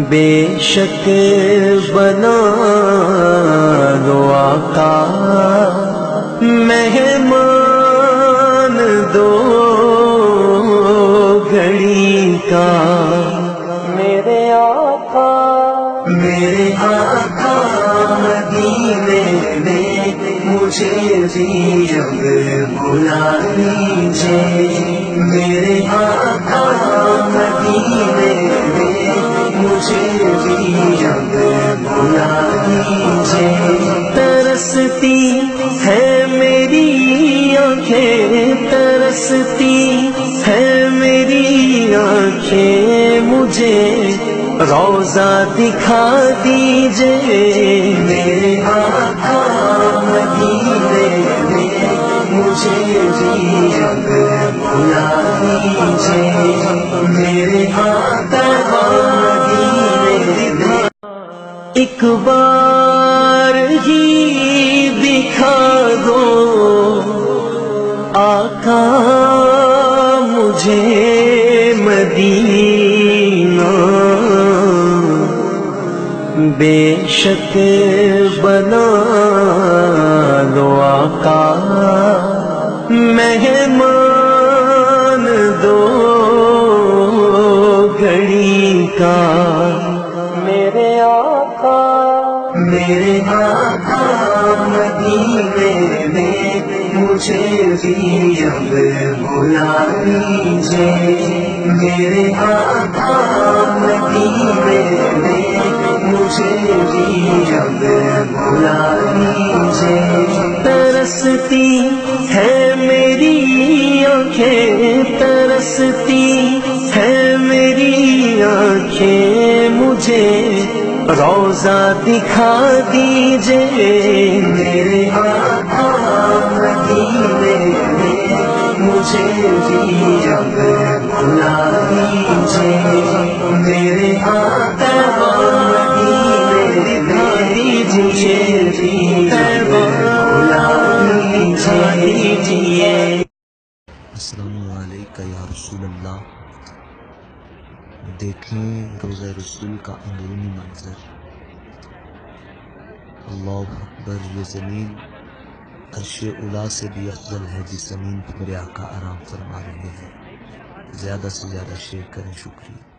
بے شک بنا دو آقا مہمان دو گھڑی کا، میرے آقا مدینے میں مجھے بھی اب بلا لیجیے، میرے آقا مدینے میں مجھے بھی اب بلا لیجیے۔ ترستی ہے میری آنکھیں، ترستی ہے میری آنکھیں، مجھے روضہ دکھا دیجیے، میرے آقا مدینے میں مجھے بھی اب بلا لیجیے، میرے آقا مدینے میں ایک بار ہی دکھا دو آقا مجھے مدینہ، بے شک بنا دو آقا مہمان دو گھڑی کا، میرے آقا مدینے میں مجھے بھی اب بلا لیجیے، میرے آقا مدینے میں مجھے بھی اب بلا لیجیے۔ ترستی ہے میری آنکھیں، ترستی ہے میری آنکھیں، مجھے روضہ دکھا دیجیے، میرے آقا مدینے میں مجھے بھی اب بلا لیجیے، میرے آقا مدینے میں مجھے بھی اب بلا لیجیے۔ السلام علیکم یا رسول اللہ۔ دیکھیں روضہ رسول کا اندرونی منظر، اللہ اکبر، یہ زمین عرش اولا سے بھی افضل ہے جس زمین پر میرے آقا آرام فرما رہے ہیں۔ زیادہ سے زیادہ شیئر کریں، شکریہ۔